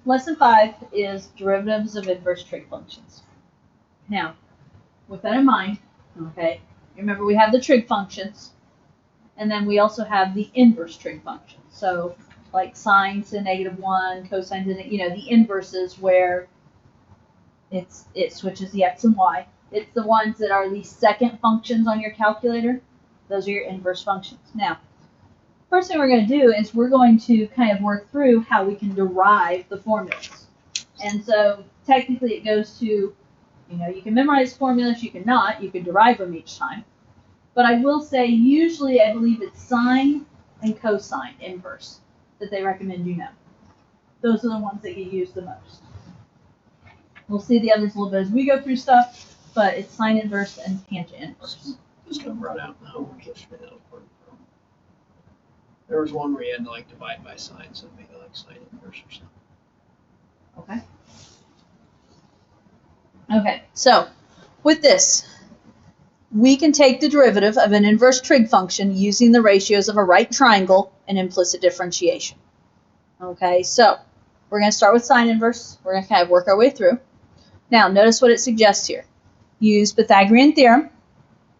Lesson 5 is derivatives of inverse trig functions. Now, with that in mind, okay, remember we have the trig functions, and then we also have the inverse trig functions. So, like sine to -1, cosine to, the inverses where it switches the x and y. It's the ones that are the second functions on your calculator. Those are your inverse functions. Now, first thing we're going to do is we're going to kind of work through how we can derive the formulas. And so technically it goes to, you can memorize formulas, you can not, you can derive them each time. But I will say usually I believe it's sine and cosine inverse that they recommend you know. Those are the ones that get used the most. We'll see the others a little bit as we go through stuff, but it's sine inverse and tangent inverse. Just gonna run out the homework yesterday that I was working from. There was one where you had to like divide by sine, so maybe like sine inverse or something. Okay. Okay, so with this, we can take the derivative of an inverse trig function using the ratios of a right triangle and implicit differentiation. Okay, so we're going to start with sine inverse. We're going to kind of work our way through. Now, notice what it suggests here. Use Pythagorean theorem,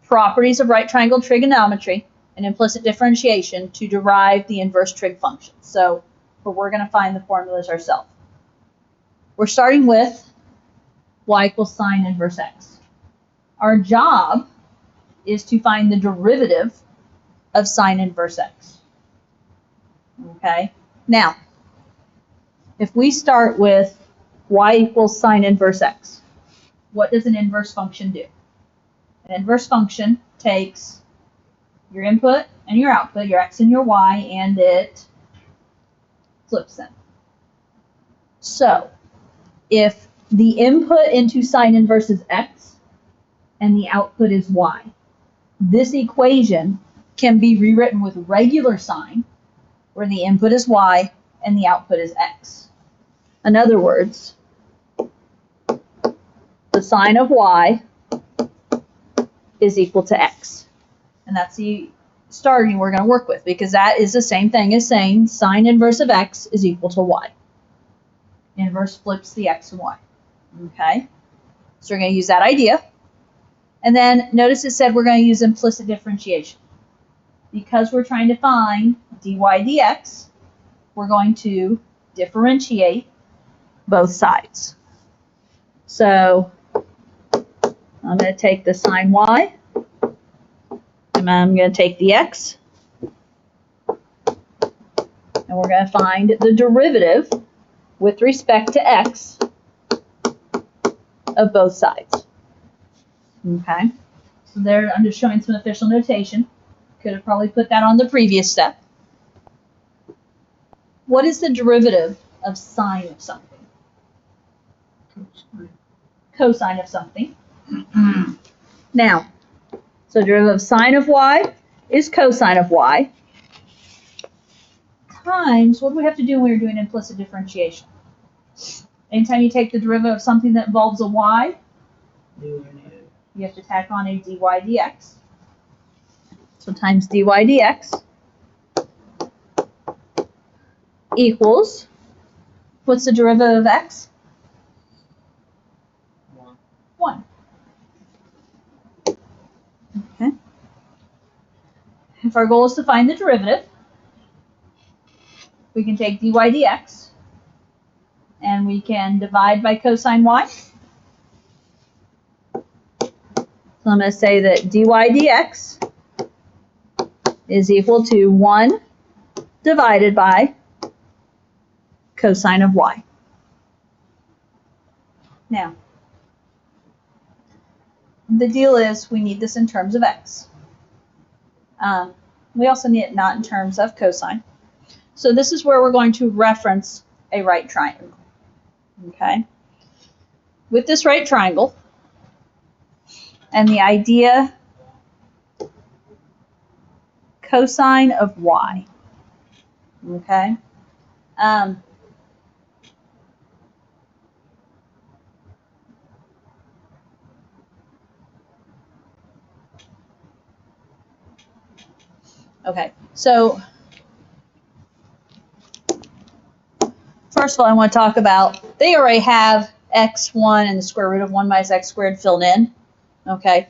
properties of right triangle trigonometry, and implicit differentiation to derive the inverse trig function. So we're going to find the formulas ourselves. We're starting with y equals sine inverse x. Our job is to find the derivative of sine inverse x. Okay? Now, if we start with y equals sine inverse x, what does an inverse function do? An inverse function takes your input and your output, your x and your y, and it flips them. So, if the input into sine inverse is x and the output is y, this equation can be rewritten with regular sine, where the input is y and the output is x. In other words, the sine of y is equal to x. And that's the starting we're going to work with, because that is the same thing as saying sine inverse of x is equal to y. Inverse flips the x and y. Okay? So we're going to use that idea. And then notice it said we're going to use implicit differentiation. Because we're trying to find dy dx, we're going to differentiate both sides. So I'm going to take the sine y, and I'm going to take the x, and we're going to find the derivative with respect to x of both sides. Okay, so there I'm just showing some official notation. Could have probably put that on the previous step. What is the derivative of sine of something? Cosine of something. Now, so derivative of sine of y is cosine of y times, what do we have to do when we're doing implicit differentiation? Anytime you take the derivative of something that involves a y, you have to tack on a dy dx. So times dy dx equals, what's the derivative of x? 1. Okay. If our goal is to find the derivative, we can take dy dx and we can divide by cosine y. So I'm going to say that dy dx is equal to 1 divided by cosine of y. Now, the deal is we need this in terms of x. We also need it not in terms of cosine. So this is where we're going to reference a right triangle. Okay? With this right triangle, and the idea cosine of y. Okay? Okay, so for first of all, I want to talk about, they already have x1 and the square root of 1 minus x squared filled in. Okay.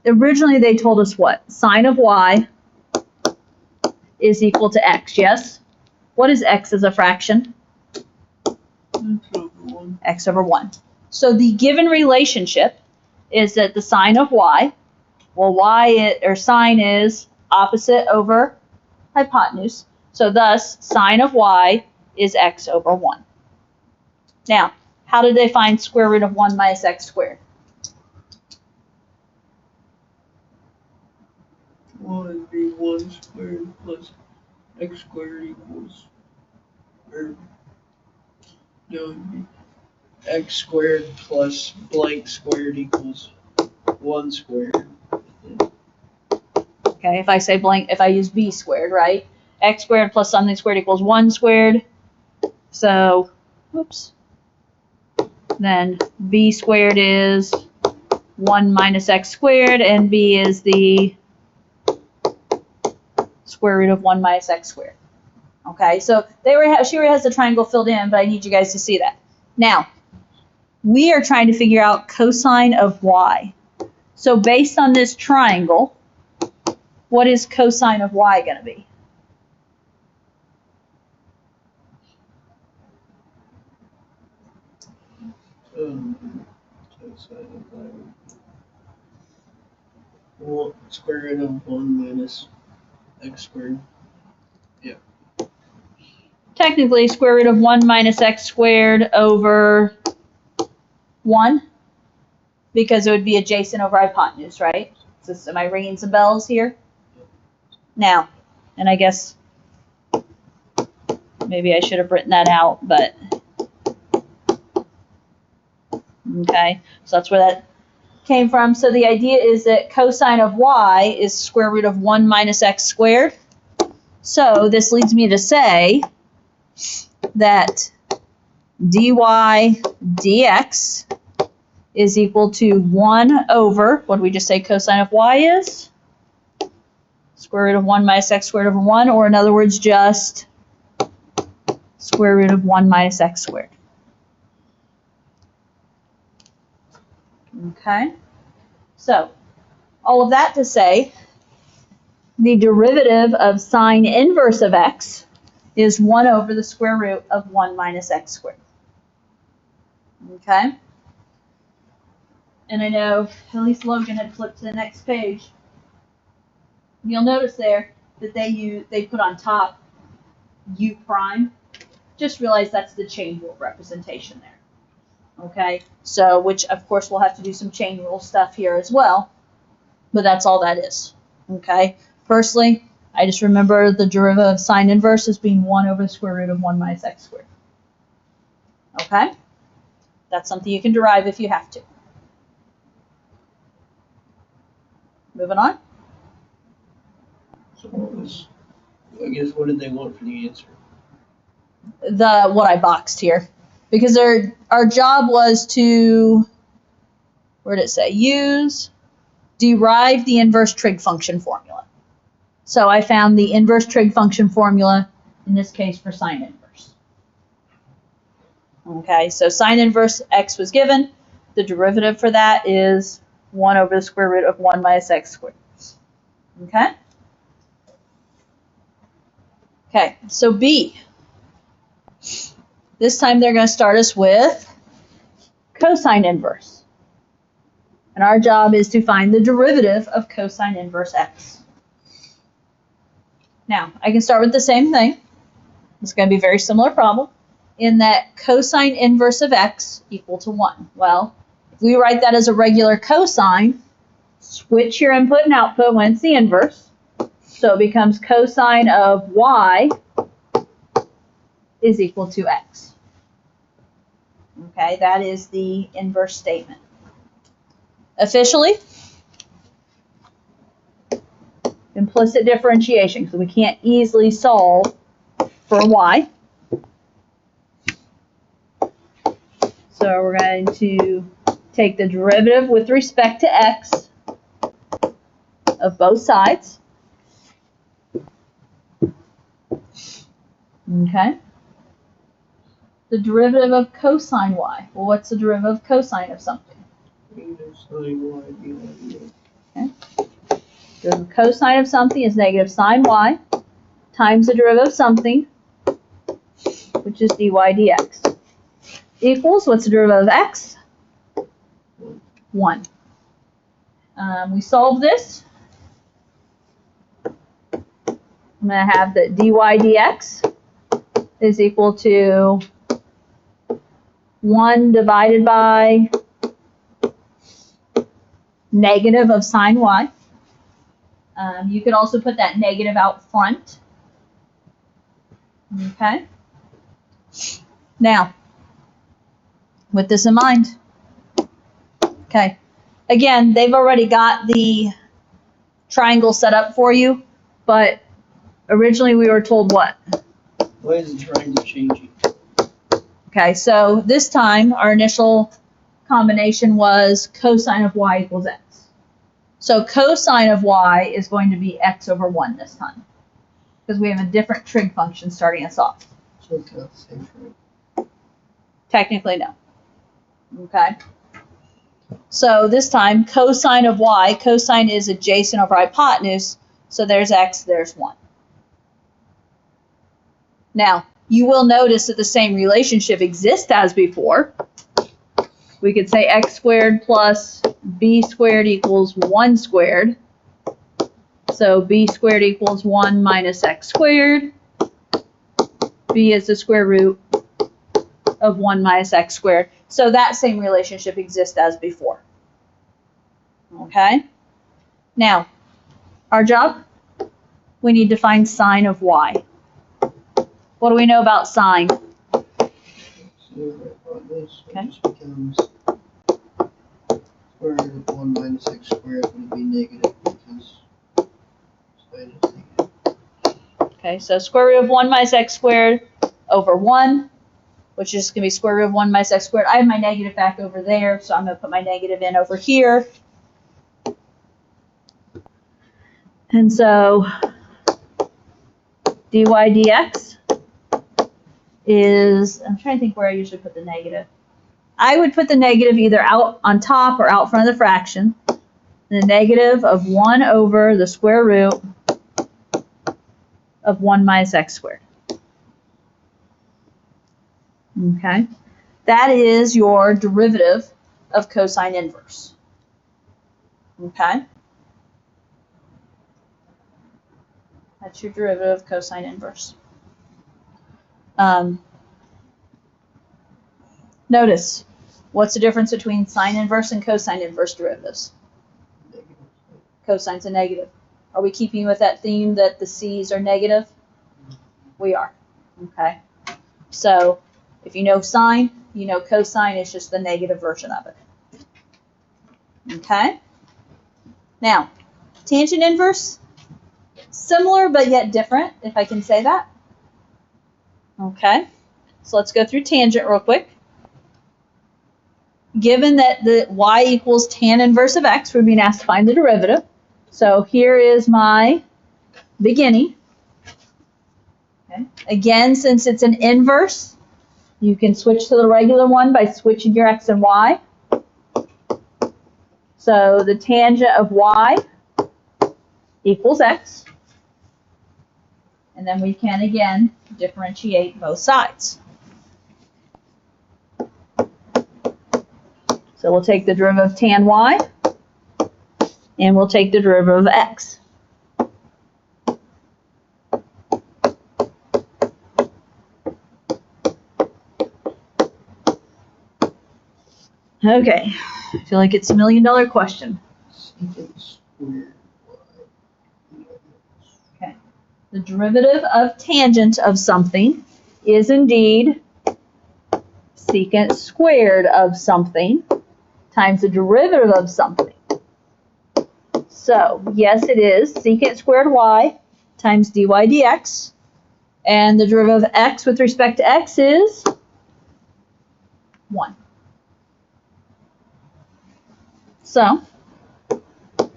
Originally, they told us what? Sine of y is equal to x, yes? What is x as a fraction? X over 1. So the given relationship is that the sine of y, well, sine is opposite over hypotenuse. So thus, sine of y is x over 1. Now, how did they find square root of 1 minus x squared? Well, it'd be 1 squared plus x squared equals, or no, it'd be x squared plus blank squared equals 1 squared. Okay, if I say blank, if I use b squared, right? X squared plus something squared equals 1 squared. So, oops. Then b squared is 1 minus x squared, and b is the square root of 1 minus x squared. Okay, so she already has the triangle filled in, but I need you guys to see that. Now, we are trying to figure out cosine of y. So based on this triangle, what is cosine of y going to be? Cosine of y. Well, square root of 1 minus x squared. Yeah. Technically, square root of 1 minus x squared over 1, because it would be adjacent over hypotenuse, right? So, am I ringing some bells here? Now, and I guess maybe I should have written that out, but okay, so that's where that came from. So the idea is that cosine of y is square root of 1 minus x squared. So this leads me to say that dy dx is equal to 1 over, what did we just say cosine of y is? Square root of 1 minus x squared over 1, or in other words, just square root of 1 minus x squared. Okay, so all of that to say, the derivative of sine inverse of x is 1 over the square root of 1 minus x squared. Okay, and I know at least Logan had flipped to the next page. You'll notice there that they put on top u prime. Just realize that's the chain rule representation there. Okay, so which of course we'll have to do some chain rule stuff here as well, but that's all that is. Okay, personally, I just remember the derivative of sine inverse as being 1 over the square root of 1 minus x squared. Okay, that's something you can derive if you have to. Moving on. So I guess what did they want for the answer? What I boxed here, because our job was to, where did it say, derive the inverse trig function formula. So I found the inverse trig function formula, in this case for sine inverse. Okay, so sine inverse x was given. The derivative for that is 1 over the square root of 1 minus x squared. Okay? Okay, so B. This time they're going to start us with cosine inverse. And our job is to find the derivative of cosine inverse x. Now, I can start with the same thing. It's going to be a very similar problem in that cosine inverse of x equal to 1. Well, if we write that as a regular cosine, switch your input and output when it's the inverse. So it becomes cosine of y is equal to x. Okay, that is the inverse statement. Officially, implicit differentiation, because we can't easily solve for y. So we're going to take the derivative with respect to x of both sides. Okay. The derivative of cosine y. Well, what's the derivative of cosine of something? Negative sine y dy. Okay. The cosine of something is negative sine y times the derivative of something, which is dy dx. Equals, what's the derivative of x? 1. We solve this. I'm going to have that dy dx is equal to 1 divided by negative of sine y. You could also put that negative out front. Okay. Now, with this in mind, okay. Again, they've already got the triangle set up for you, but originally we were told what? Why is the triangle changing? Okay, so this time our initial combination was cosine of y equals x. So cosine of y is going to be x over 1 this time, because we have a different trig function starting us off. So it's not the same trig. Technically, no. Okay. So this time, cosine of y, cosine is adjacent over hypotenuse, so there's x, there's 1. Now, you will notice that the same relationship exists as before. We could say x squared plus b squared equals 1 squared. So b squared equals 1 minus x squared. B is the square root of 1 minus x squared. So that same relationship exists as before. Okay? Now, our job, we need to find sine of y. What do we know about sine? So this Okay. just becomes square root of 1 minus x squared would be negative because sine is negative. Okay, so square root of 1 minus x squared over 1, which is going to be square root of 1 minus x squared. I have my negative back over there, so I'm going to put my negative in over here. And so dy dx is, I'm trying to think where I usually put the negative. I would put the negative either out on top or out front of the fraction. The negative of 1 over the square root of 1 minus x squared. Okay, that is your derivative of cosine inverse. Okay, that's your derivative of cosine inverse. Notice, what's the difference between sine inverse and cosine inverse derivatives? Negative. Cosine's a negative. Are we keeping with that theme that the c's are negative? We are. Okay, so if you know sine, you know cosine is just the negative version of it. Okay? Now, tangent inverse, similar but yet different, if I can say that. Okay, so let's go through tangent real quick. Given that the y equals tan inverse of x, we're being asked to find the derivative. So here is my beginning. Okay. Again, since it's an inverse, you can switch to the regular one by switching your x and y. So the tangent of y equals x. And then we can, again, differentiate both sides. So we'll take the derivative of tan y, and we'll take the derivative of x. Okay, I feel like it's a $1 million question. Secant squared y. Okay, the derivative of tangent of something is indeed secant squared of something times the derivative of something. So, yes, it is secant squared y times dy dx, and the derivative of x with respect to x is 1. So,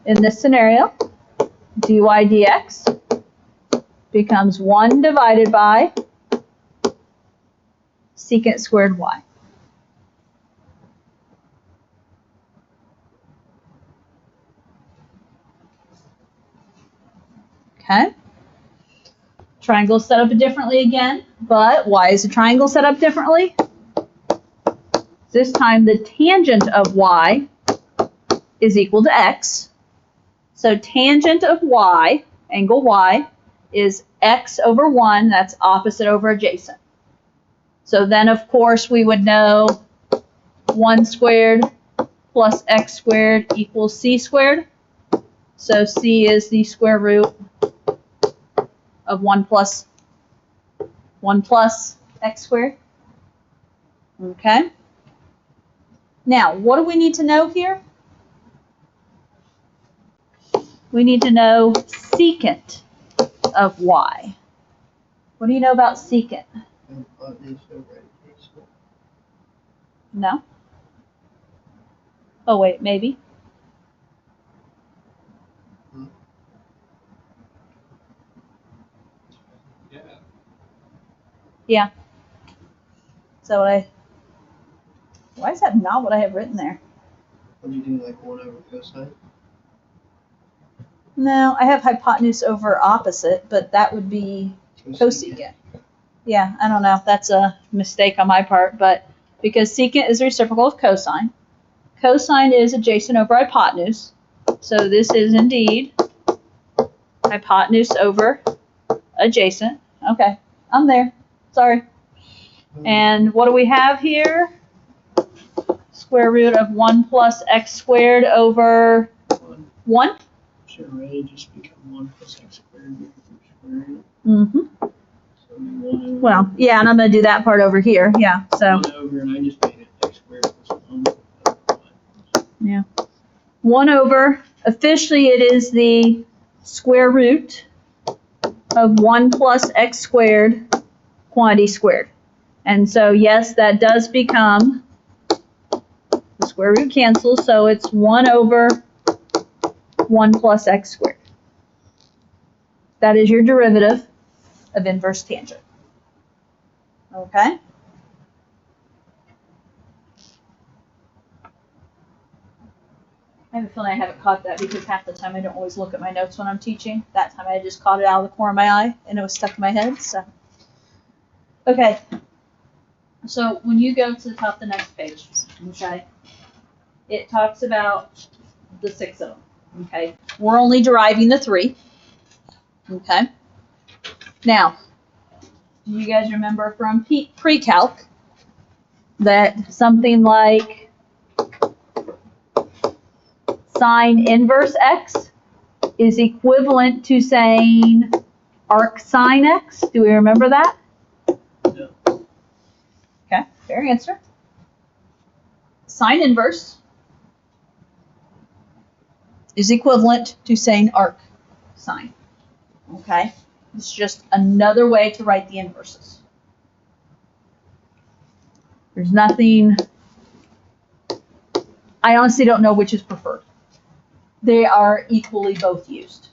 in this scenario, dy dx becomes 1 divided by secant squared y. Okay. Triangle set up differently again, but why is the triangle set up differently? This time the tangent of y is equal to x. So tangent of y, angle y, is x over 1, that's opposite over adjacent. So then, of course, we would know 1 squared plus x squared equals c squared. So c is the square root of 1 plus x squared. Okay. Now, what do we need to know here? We need to know secant of y. What do you know about secant? No? Oh, wait, maybe. Yeah. So why is that not what I have written there? What do you do, like 1 over cosine? No, I have hypotenuse over opposite, but that would be cosecant. Yeah, I don't know. That's a mistake on my part, but because secant is the reciprocal of cosine. Cosine is adjacent over hypotenuse. So this is indeed hypotenuse over adjacent. Okay, I'm there. Sorry. And what do we have here? Square root of 1 plus x squared over 1. Should really just become 1 plus x squared square root. Mm-hmm. So 1 over. Well, yeah, and I'm going to do that part over here. Yeah, so. 1 over, and I just made it x squared plus 1. Yeah. 1 over, officially it is the square root of 1 plus x squared quantity squared. And so, yes, that does become, the square root cancels, so it's 1 over 1 plus x squared. That is your derivative of inverse tangent. Okay? I have a feeling I haven't caught that because half the time I don't always look at my notes when I'm teaching. That time I just caught it out of the corner of my eye and it was stuck in my head. So, okay. So when you go to the top of the next page, okay, it talks about the 6 of them. Okay, we're only deriving the 3. Okay. Now, do you guys remember from pre-calc that something like sine inverse x is equivalent to saying arc sine x? Do we remember that? No. Okay, fair answer. Sine inverse is equivalent to saying arc sine. Okay, it's just another way to write the inverses. There's nothing, I honestly don't know which is preferred. They are equally both used.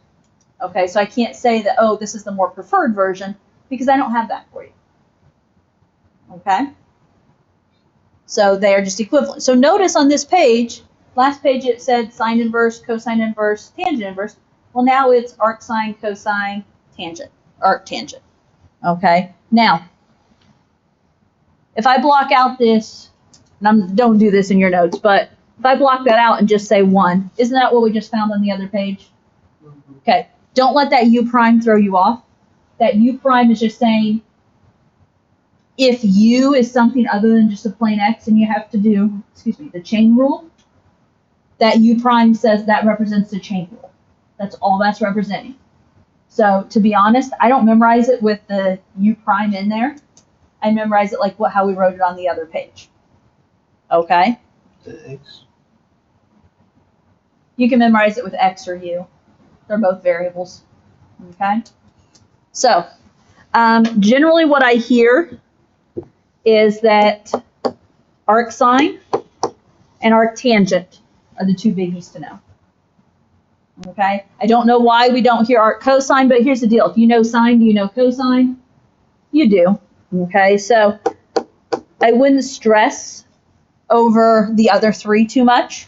Okay, so I can't say that, oh, this is the more preferred version, because I don't have that for you. Okay? So they are just equivalent. So notice on this page, last page it said sine inverse, cosine inverse, tangent inverse. Well, now it's arc sine, cosine, tangent, arc tangent. Okay? Now, if I block out this, and don't do this in your notes, but if I block that out and just say 1, isn't that what we just found on the other page? Okay, don't let that u prime throw you off. That u prime is just saying if u is something other than just a plain x and you have to do, the chain rule, that u prime says that represents the chain rule. That's all that's representing. So to be honest, I don't memorize it with the u prime in there. I memorize it like how we wrote it on the other page. Okay? X. You can memorize it with x or u. They're both variables. Okay? So, generally what I hear is that arc sine and arc tangent are the two biggies to know. Okay? I don't know why we don't hear arc cosine, but here's the deal. If you know sine, do you know cosine? You do. Okay? So, I wouldn't stress over the other three too much,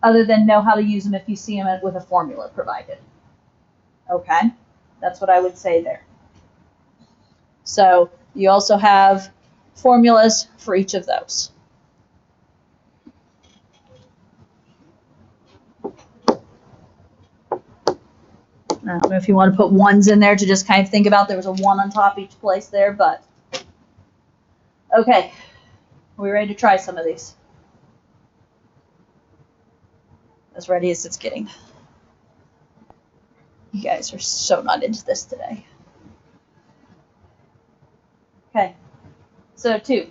other than know how to use them if you see them with a formula provided. Okay? That's what I would say there. So you also have formulas for each of those. I don't know if you want to put ones in there to just kind of think about there was a one on top each place there, but okay. Are we ready to try some of these? As ready as it's getting. You guys are so not into this today. Okay. So 2.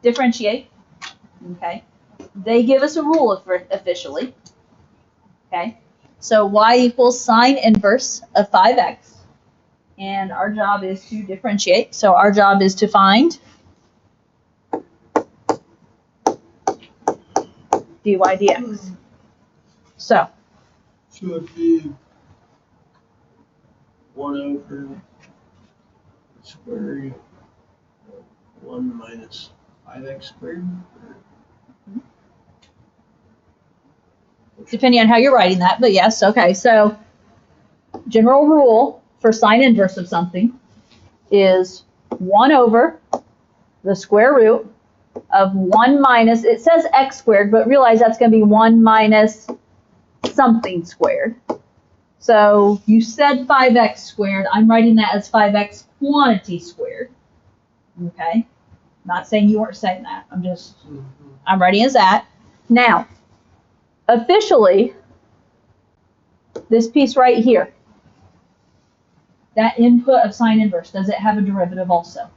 Differentiate. Okay. They give us a rule officially. Okay. So y equals sine inverse of 5x. And our job is to differentiate. So our job is to find dy dx. So it'd be 1 over square root of 1 minus 5x squared. depending on how you're writing that, but yes, okay. So general rule for sine inverse of something is 1 over the square root of 1 minus, it says x squared, but realize that's going to be 1 minus something squared. So you said 5x squared. I'm writing that as 5x quantity squared. Okay? Not saying you weren't saying that. I'm writing as that. Now, officially, this piece right here, that input of sine inverse, does it have a derivative also?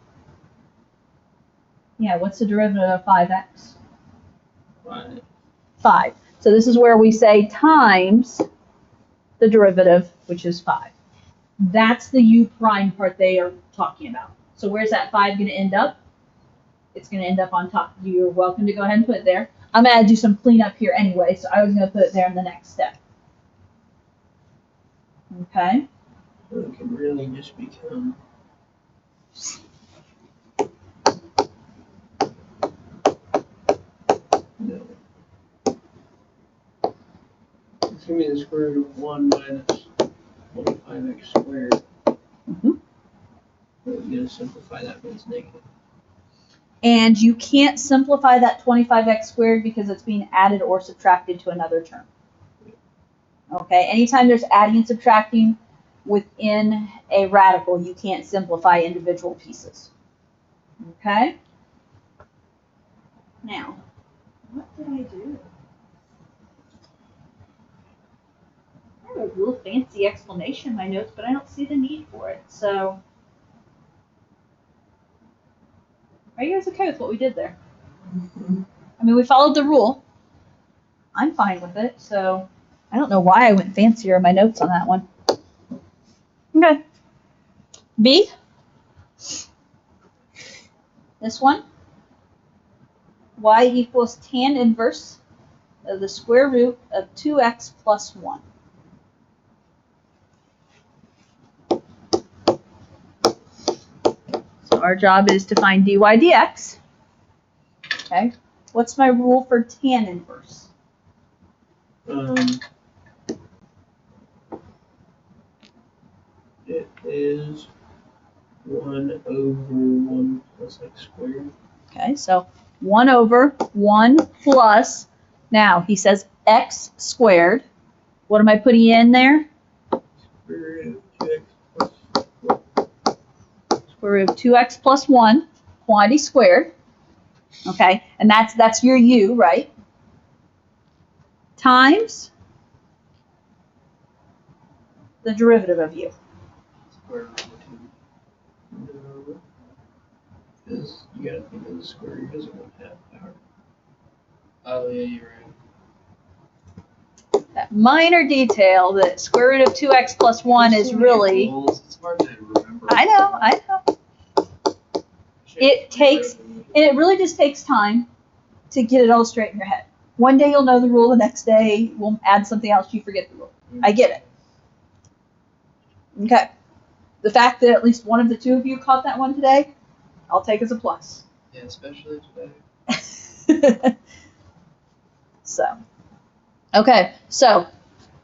Yeah, what's the derivative of 5x? 5. So this is where we say times the derivative, which is 5. That's the u prime part they are talking about. So where's that 5 going to end up? It's going to end up on top. You're welcome to go ahead and put it there. I'm going to do some cleanup here anyway, so I was going to put it there in the next step. Okay? So it can really just become it's going to be the square root of 1 minus 25x squared. We're going to simplify that, but it's negative. And you can't simplify that 25x squared because it's being added or subtracted to another term. Okay, anytime there's adding and subtracting within a radical, you can't simplify individual pieces. Okay? Now, what did I do? I have a real fancy explanation in my notes, but I don't see the need for it. So, are you guys okay with what we did there? I mean, we followed the rule. I'm fine with it, so I don't know why I went fancier in my notes on that one. Okay. B. This one. Y equals tan inverse of the square root of 2x plus 1. So our job is to find dy dx. Okay. What's my rule for tan inverse? It is 1 over 1 plus x squared. Okay, so 1 over 1 plus, now he says x squared. What am I putting in there? Square root of 2x plus 1. Square root of 2x plus 1, quantity squared. Okay, and that's your u, right? Times the derivative of u. Square root of 2. No. Because you gotta think of the square root as 1/2 power. Oh, yeah, you're right. That minor detail that square root of 2x plus 1 is really... It's hard to remember. I know. It really just takes time to get it all straight in your head. One day you'll know the rule, the next day we'll add something else, you forget the rule. I get it. Okay. The fact that at least one of the two of you caught that one today, I'll take as a plus. Yeah, especially today. So, okay, so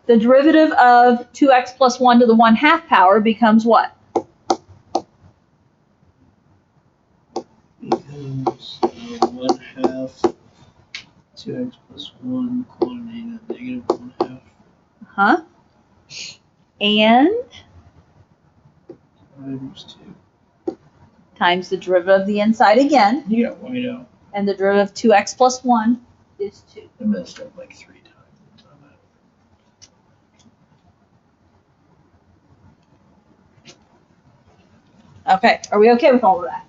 the derivative of 2x plus 1 to the 1/2 power becomes what? Becomes 1/2 2x plus 1 quantity to the negative 1/2 Huh? And times 2. times the derivative of the inside again, You got white out. and the derivative of 2x plus 1 is 2. I messed up like 3 times. Okay, are we okay with all of that?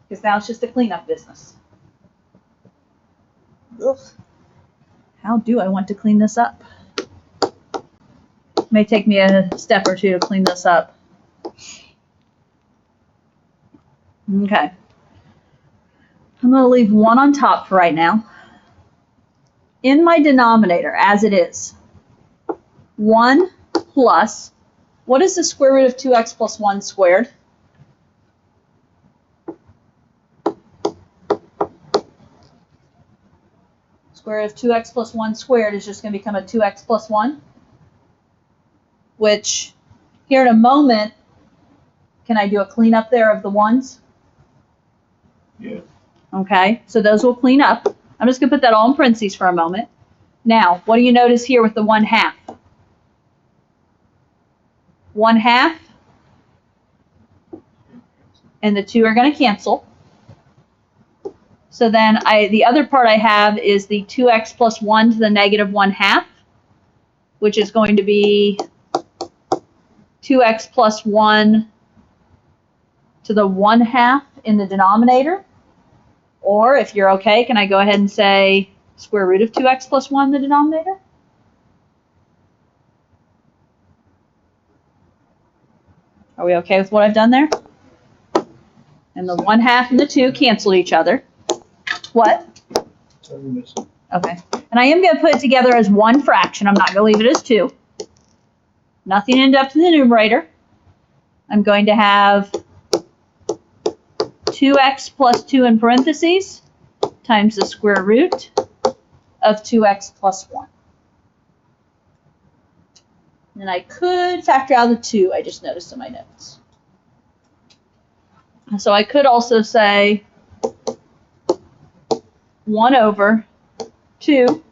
Because now it's just a cleanup business. Ugh. How do I want to clean this up? It may take me a step or two to clean this up. Okay. I'm going to leave 1 on top for right now. In my denominator, as it is, 1 plus, what is the square root of 2x plus 1 squared? Square root of 2x plus 1 squared is just going to become a 2x plus 1, which here in a moment, can I do a cleanup there of the 1's? Yeah. Okay, so those will clean up. I'm just going to put that all in parentheses for a moment. Now, what do you notice here with the 1/2? 1/2 and the 2 are going to cancel. So then the other part I have is the 2x plus 1 to the negative 1/2, which is going to be 2x plus 1 to the 1/2 in the denominator. Or if you're okay, can I go ahead and say square root of 2x plus 1 in the denominator? Are we okay with what I've done there? And the 1/2 and the 2 cancel each other. What? Okay. And I am going to put it together as one fraction. I'm not going to leave it as 2. Nothing end up in the numerator. I'm going to have 2x plus 2 in parentheses times the square root of 2x plus 1. And I could factor out the 2, I just noticed in my notes. So I could also say 1 over 2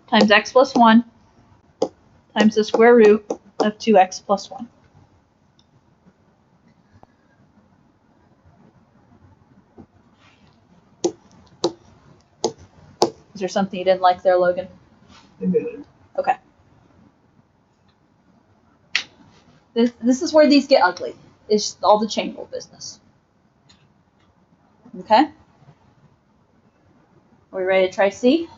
times x plus 1 times the square root of 2x plus 1. Is there something you didn't like there, Logan? Okay. This is where these get ugly. It's all the chain rule business. Okay? Are we ready to try C?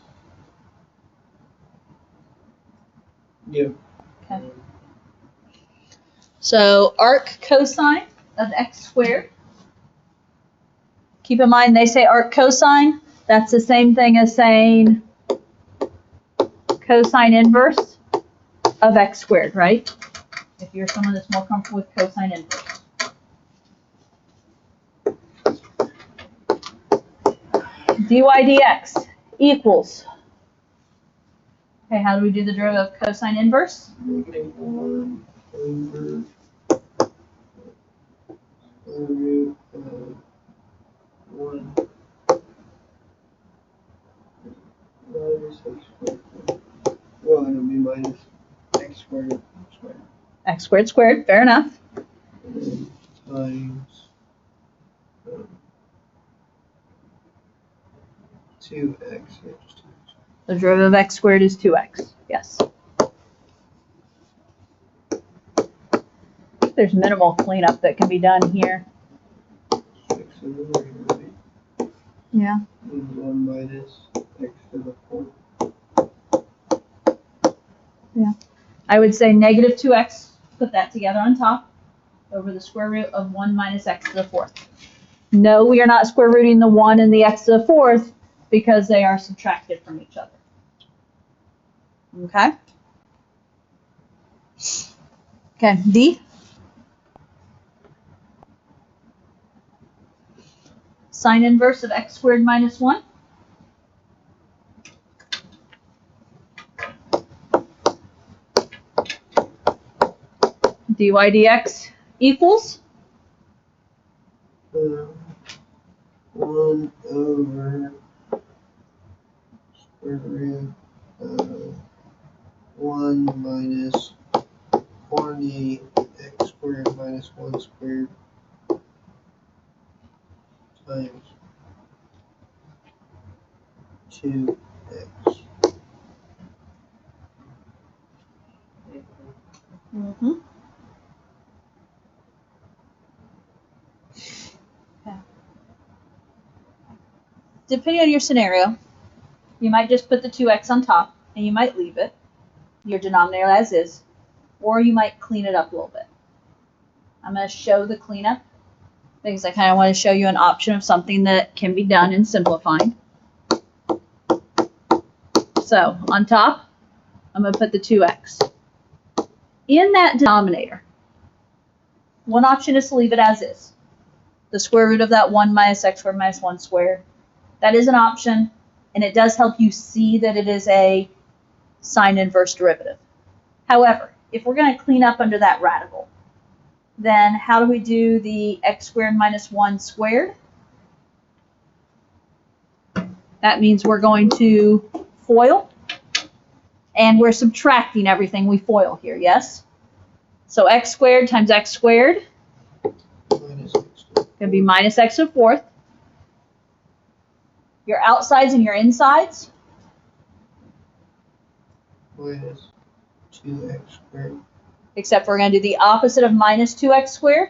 Yeah. Okay. So arc cosine of x squared. Keep in mind they say arc cosine. That's the same thing as saying cosine inverse of x squared, right? If you're someone that's more comfortable with cosine inverse. dy dx equals. Okay, how do we do the derivative of cosine inverse? Negative 1 over square root of 1 minus x squared. Well, it'll be minus x squared squared. X squared squared, fair enough. And times 2x. The derivative of x squared is 2x. Yes. There's minimal cleanup that can be done here. 6 in the numerator, right? Yeah. And 1 minus x to the 4th. Yeah. I would say negative 2x, put that together on top, over the square root of 1 minus x to the 4th. No, we are not square rooting the 1 and the x to the 4th because they are subtracted from each other. Okay? Okay, D. sine inverse of x squared minus 1. dy dx equals 1 over square root of 1 minus 20 x squared minus 1 squared times 2x. Mm-hmm. Okay. Depending on your scenario, you might just put the 2x on top and you might leave it, your denominator as is, or you might clean it up a little bit. I'm going to show the cleanup because I kind of want to show you an option of something that can be done in simplifying. So on top, I'm going to put the 2x. In that denominator, one option is to leave it as is. The square root of that 1 minus x squared minus 1 squared. That is an option, and it does help you see that it is a sine inverse derivative. However, if we're going to clean up under that radical, then how do we do the x squared minus 1 squared? That means we're going to FOIL, and we're subtracting everything we FOIL here, yes? So x squared times x squared Minus x to going to be minus x to the fourth. Your outsides and your insides, minus 2x squared. except we're going to do the opposite of minus 2x squared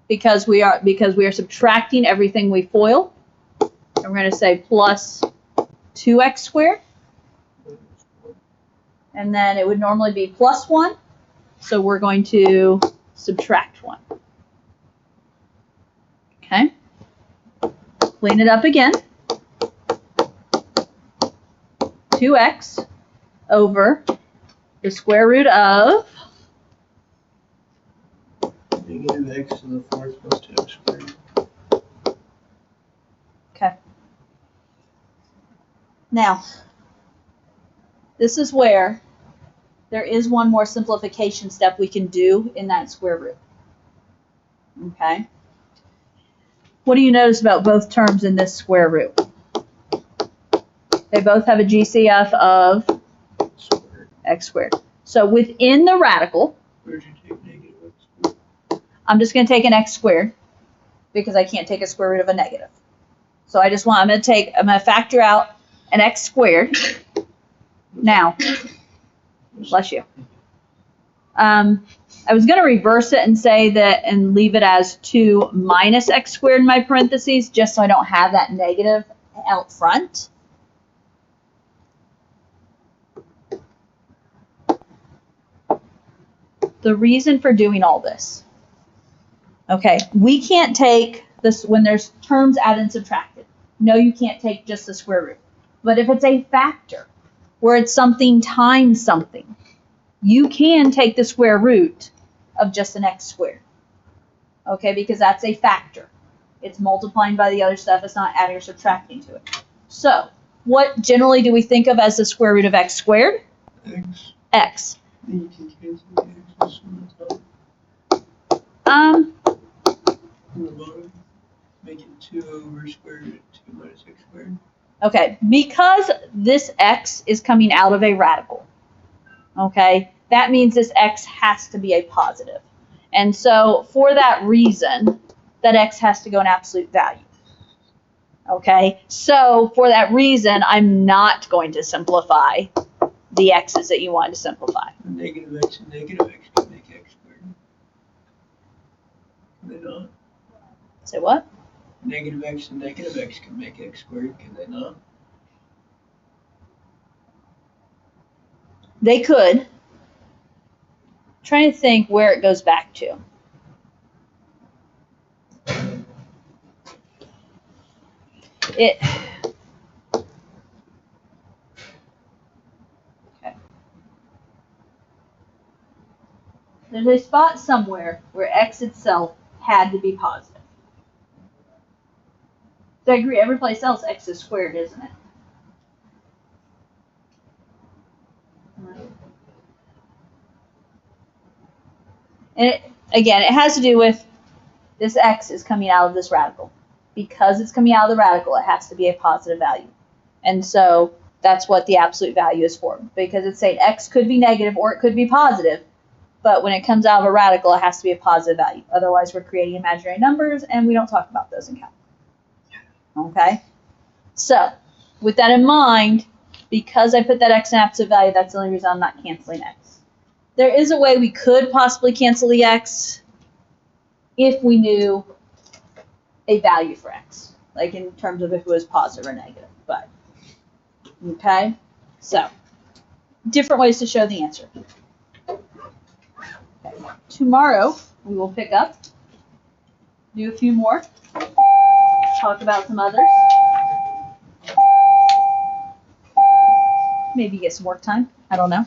because we are subtracting everything we FOIL. And we're going to say plus 2x squared. And then it would normally be plus 1. So we're going to subtract 1. Okay. Clean it up again. 2x over the square root of Negative x to the fourth plus 2x squared. Okay. Now, this is where there is one more simplification step we can do in that square root. Okay. What do you notice about both terms in this square root? They both have a GCF of Squared. x squared. So within the radical, Where'd you take negative x squared? I'm just going to take an x squared because I can't take a square root of a negative. So I'm going to factor out an x squared. Now, bless you. I was going to reverse it and say that and leave it as 2 minus x squared in my parentheses just so I don't have that negative out front. The reason for doing all this. Okay, we can't take this when there's terms added and subtracted. No, you can't take just the square root. But if it's a factor, where it's something times something, you can take the square root of just an x squared. Okay, because that's a factor. It's multiplying by the other stuff. It's not adding or subtracting to it. So, what generally do we think of as the square root of x squared? X. X. Then you can cancel the x's on the top. Um, On the bottom. Make it 2 over square root of 2 minus x squared. okay, because this x is coming out of a radical, okay, that means this x has to be a positive. And so for that reason, that x has to go in absolute value. Okay, so for that reason, I'm not going to simplify the x's that you want to simplify. A negative x and negative x can make x squared. Can they not? Say what? Negative x and negative x can make x squared, can they not? They could. I'm trying to think where it goes back to. Okay. There's a spot somewhere where x itself had to be positive. So I agree, every place else x is squared, isn't it? And again, it has to do with this x is coming out of this radical. Because it's coming out of the radical, it has to be a positive value. And so that's what the absolute value is for. Because it's saying x could be negative or it could be positive. But when it comes out of a radical, it has to be a positive value. Otherwise, we're creating imaginary numbers, and we don't talk about those in calculus. Okay? So, with that in mind, because I put that x in absolute value, that's the only reason I'm not canceling x. There is a way we could possibly cancel the x if we knew a value for x, like in terms of if it was positive or negative. But, okay? So, different ways to show the answer. Okay. Tomorrow, we will pick up, do a few more, talk about some others. Maybe get some work time. I don't know.